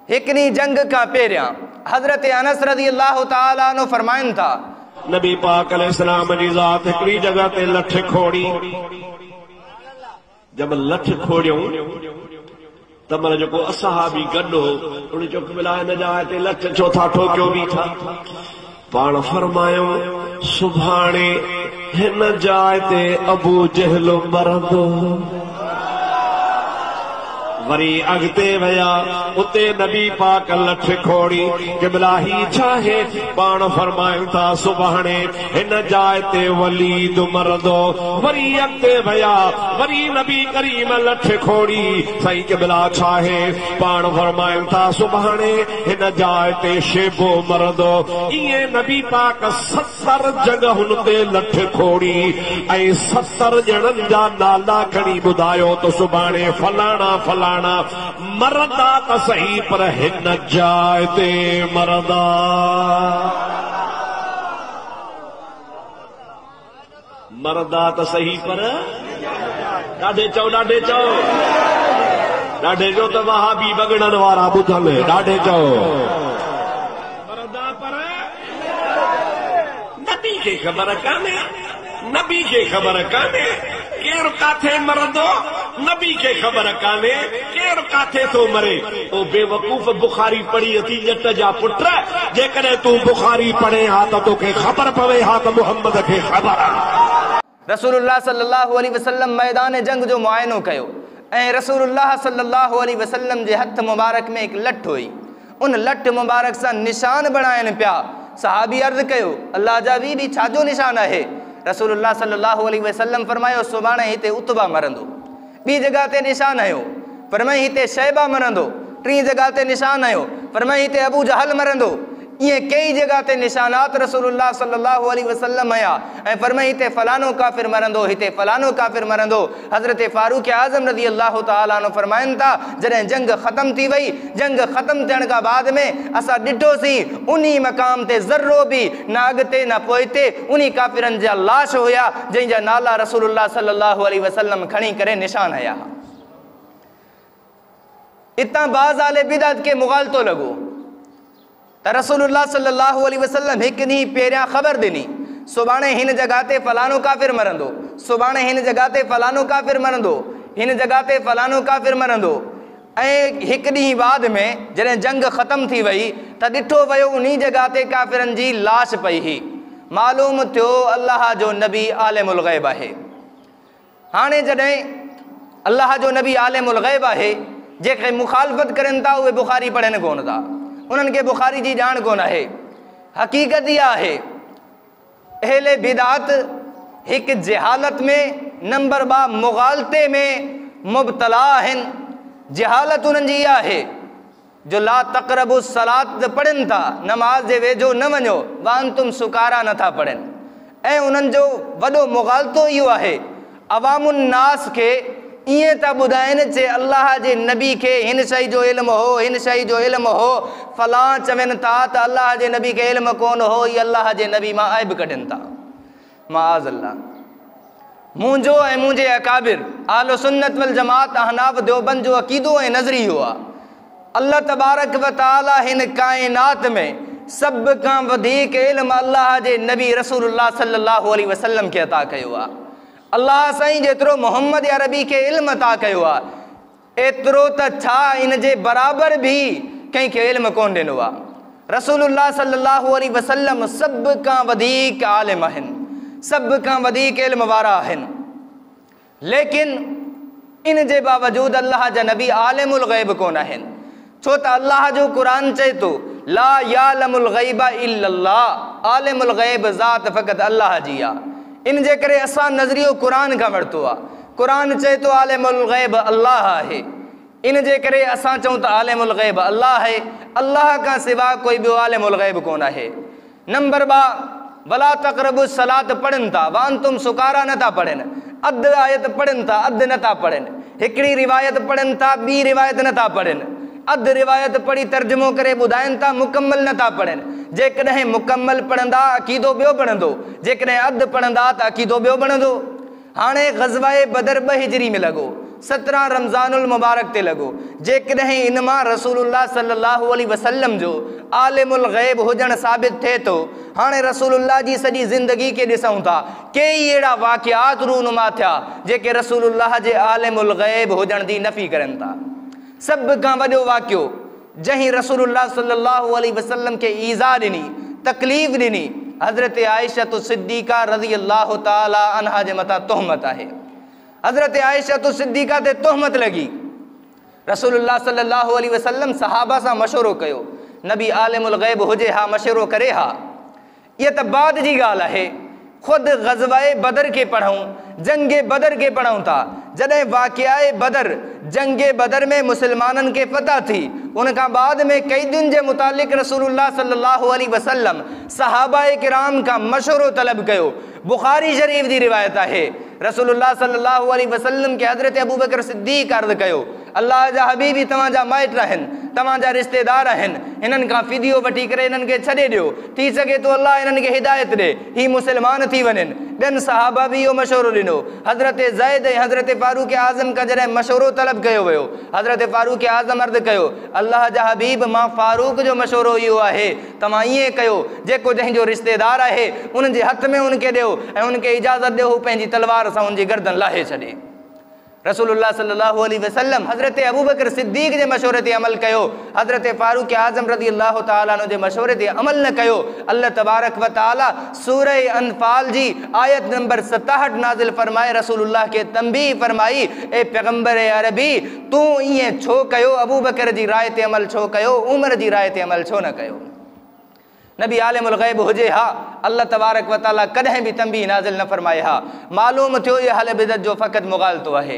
हिकड़ी जंग का पेरियां हजरत अनस रज़ी अल्लाह ताला अन्हु फरमाइन था, नबी पाक अलैहिस्सलाम जी ज़ात हिकड़ी जगह ते लठ खोड़ी। जब लठ खोड़ियूं त मन जेको असहाबी गॾु उन चो मिला हिन जाइ ते लठ छो था ठोकियो बीठा। पाण फरमायो सुभाणे हिन जाइ ते अबू जहल मरंदो। वरी अगते वया उते नबी पाक लठ खोड़ी क़िबला ही चाहे पाण फरमायूं था सुभाणे हिन जाइ ते वलीद मरंदो। वरी अगते वया वरी नबी करीम लठ खोड़ी सही क़िबला चाहे पाण फरमायूं था सुभाणे हिन जाइ ते शेबो मरंदो। इए नबी पाक 70 जगहुन ते लठ खोड़ी ऐं 70 ॼणनि जा नाला खणी ॿुधायो तो सुभाणे फलाणा फलाणा मरदा त सही पर हिन जाइ ते मरदा। मरदा त सही पर ॾाढे चओ ॾाढे चओ ॾाढे चओ त वहाबी बगड़न वारा ॿुधल ॾाढे चओ। मरदा पर नबी खे ख़बर कान्हे, नबी खे ख़बर कान्हे केरु काथे मरंदो, नबी खे ख़बर कान्हे केरु काथे थो मरे। ओ बेवकूफ़ बुखारी पढ़ी अथी ॼट जा पुट, जेकॾहिं तूं बुखारी पढ़े हा त तोखे ख़बर पवे हा त मुहम्मद खे ख़बर आहे। रसूलुल्लाह सल्लल्लाहु अलैहि वसल्लम मैदान जंग जो मुआयनो कयो ऐं रसूलुल्लाह सल्लल्लाहु अलैहि वसल्लम जे हथ मुबारक में एक लठ हुई। उन लठ मुबारक सां निशान बणाइनि पिया। सहाबी अर्ज़ कयो, अल्लाह जा बी छाजो निशान आहे? रसूलुल्लाह सल्लल्लाहु अलैहि वसल्लम फरमायो, सुभाणे हिते उतबा मरंदो। ॿी जगह ते निशान आयो, फरमाई हिते शैबा मरंदो। टी जगह ते निशान आयो, फरमाई हिते अबू जहल मरंदो। ये कई जगह ते निशानात रसूलुल्लाह सल्लल्लाहु अलैहि वसल्लम आया ऐं फरमाई हिते फलानो काफिर मरंदो, हिते फलानो काफिर मरंदो। हजरत फारूक आज़म रज़ी अल्लाह ताला अन्हु फरमाइनि था, जॾहिं जंग ख़त्म थी वई, जंग ख़त्म थियण खां बाद में असां ॾिठोसीं उन्ही मक़ाम ते ज़र्रो बि न अॻिते न पोइते उन्ही काफिरनि जा लाश हुया जंहिंजा नाला रसूलुल्लाह सल्लल्लाहु अलैहि वसल्लम खणी करे निशान हया। इतां बाज़ आले बिदअत के मुग़ालतो लॻो त रसूलुल्लाह सल्लल्लाहु अलैहि वसल्लम हिकु ॾींहुं पहिरियां ख़बर ॾिनी, सुभाणे हिन जगह ते फलानो काफ़िर मरंदो, सुभाणे हिन जगह ते फलानो काफ़िर मरंदो, हिन जगह ते फलानो काफ़िर मरंदो। ऐं हिकु ॾींहुं बाद में जॾहिं जंग ख़त्म थी वई त ॾिठो वियो उन्ही जगह ते काफ़िरनि जी लाश पई हुई। मालूम थियो अल्लाह जो नबी आलिमुल ग़ैब आहे। हाणे जॾहिं अल्लाह जो नबी आलिमुल ग़ैब आहे, जेके मुखालफ़त करनि था उहे बुखारी पढ़नि कोन था, उन्हनि खे बुखारी जी ॼाण कोन आहे। हक़ीक़त इहा आहे, अहले बिदात हिकु जहालत में, नंबर 2 मुग़ालते में मुब्तला आहिनि। जहालत उन्हनि जी इहा आहे जो ला तक़रबु सलात पढ़नि था, नमाज जे वेझो न वञो, वांतुम सुकारा नथा पढ़नि। ऐं उन्हनि जो वॾो मुग़ालतो इहो आहे, अवामुन नास खे ईअं था ॿुधाइनि चे अल्लाह जे नबी खे हिन शइ जो इल्मु हो, हिन शइ जो इल्मु हो। फलां चवनि था त अल्लाह जे नबी खे इल्मु कोन हो, इहे अल्लाह जे नबी मां ऐब कढनि था। माज़ अल्लाह। मुंहिंजो ऐं मुंहिंजे अकाबिर आलो सुन्नत वल जमात अहनाफ देवबंद जो अक़ीदो ऐं नज़रियो आहे, अल्लाह तबारक व तआला हिन काइनात में सब खां वधीक इल्मु अल्लाह जे नबी रसूलुल्लाह सल्लल्लाहु अलैहि वसल्लम खे अता कयो आहे। अल्लाह साईं जेतिरो मोहम्मद अरबी खे इल्मु अता कयो आहे, एतिरो त छा इन जे बराबरि बि कंहिंखे इल्मु कोन ॾिनो आहे। रसूलुल्लाह सल्लल्लाहु अलैहि वसल्लम सभ खां वधीक आलिम आहिनि, सभ खां वधीक इल्मु वारा आहिनि। लेकिन इन जे बावजूदि अल्लाह जा नबी आलिमुल ग़ैब कोन आहिनि, छो त अल्लाह जो क़ुरान चए थो ला यालमुल ग़ैब इल्लल्लाह, आलिमुल ग़ैब ज़ात फ़क़त अल्लाह जी आहे। इन जे करे असां नज़रियो क़ुरान खां वरितो आहे। क़ुरान चए थो आलिमुल ग़ैब अल्लाह आहे, इन जे करे असां चऊं त आलिमुल ग़ैब अल्लाह आहे। अल्लाह खां सिवा कोई ॿियो आलिमुल ग़ैब कोन आहे। नंबर 2, वला तक़रबु सलात पढ़नि था, वांतुम सुकारा नथा पढ़नि। अधु आयत पढ़नि था, अधु नथा पढ़नि। हिकिड़ी रिवायत पढ़नि था, ॿी रिवायत नथा पढ़नि। अधु रिवायत पढ़ी तर्जुमो करे ॿुधाइनि था, मुकम्मल नथा पढ़नि। जेकॾहिं मुकम्मल पढ़ंदा अक़ीदो ॿियो बणंदो, जेकॾहिं अधु पढ़ंदा त अक़ीदो ॿियो बणंदो। हाणे ग़ज़वाए बदर 2 हिजरी में लॻो, 17 रमज़ानुल मुबारक ते लगो। जेकॾहिं इन मां रसूलुल्लाह सल्लल्लाहु अलैहि वसल्लम जो आलिमुल ग़ैब हुजण साबित थिए थो। हाणे रसूलुल्लाह जी सॼी ज़िंदगी के ॾिसूं था, कई अहिड़ा वाक़ियात रूनुमा थिया जेके रसूलुल्लाह जे आलिमुल ग़ैब हुजण जी नफ़ी करनि था। सभ खां वॾो वाक़ियो जहीं रसूलुल्लाह सल्लल्लाहु अलैहि वसल्लम के ईज़ा ॾिनी, तकलीफ़ ॾिनी, हज़रत आयशा सिद्दीक़ा रज़ियल्लाहु ताला अन्हा जे मथां तोहमत आहे। हज़रत आयशा सिद्दीक़ा ते तोहमत लगी। रसूलुल्लाह सल्लल्लाहु अलैहि वसल्लम सहाबा सां मशवरो कयो, नबी आलिमुल ग़ैब हुजे हा, मशवरो करे हा। ये त बाद जी ॻाल्हि आहे। ख़ुदि ग़ज़वाए बदर के पढ़ूं, जंगे बदर के पढ़ूं था। जॾहिं वाक़ियाए बदर, जंगे बदर में मुसलमाननि के फतह थी, उन खां बाद में कैदियुनि जे मुतालिक़ रसूलुल्लाह सल्लल्लाहु अलैहि वसल्लम सहाबाए किराम का मशवरो तलब कयो। बुखारी शरीफ जी रिवायत आहे, रसूलुल्लाह सल्लल्लाहु अलैहि वसल्लम के हज़रत अबू बकर सिद्दीक़ अर्ज़ कयो, अल्लाह जा हबीबी तव्हांजा माइट आहिनि, तव्हांजा रिश्तेदार आहिनि, हिननि खां फ़िदियो वठी करे हिननि खे छॾे ॾियो, थी सघे तो अल्लाह हिननि खे हिदायत ॾे, ही मुसलमान थी वञनि। ॿियनि सहाबा बि इहो मशवरो ॾिनो। हज़रत ज़ैद ऐं हज़रत फारूक आज़म का जॾहिं मशवरो तलब कयो वियो, हज़रत फारूक आज़म अर्ज़ कयो, अल्लाह जा हबीब मां फारूक जो मशवरो इहो आहे, तव्हां ईअं कयो, जेको जंहिंजो रिश्तेदार आहे उन्हनि जे हथ में उनखे ॾियो ऐं उनखे इजाज़त ॾियो हू पंहिंजी तलवार सां उनजी गर्दन लाहे छॾे। रसूलुल्लाह सल्लल्लाहु अलैहि वसल्लम हज़रत अबू बकर सिद्दीक़ जे मशवरे ते अमल कयो, हज़रत फारूक आज़म रज़ियल्लाहु ताला अन्हु जे मशवरे ते अमल न कयो। अल्लाह तबारक व ताला सूरह अनफाल जी आयत नंबर 67 नाज़िल फरमाए रसूलुल्लाह के तंबीह फरमाई, ए पैगंबर अरबी तू ईअं छो कयो, अबू बकर जी राय ते अमल छो कयो, उमर जी राय ते अमल छो न कयो। नबी आलिमुल ग़ैब हुजे हा, अल्लाह तबारक व ताला कॾहिं बि तंबीह नाज़िल न फरमाए हा। मालूम थियो ये अहले बिदअत जो फ़क़त मुग़ालतो आहे।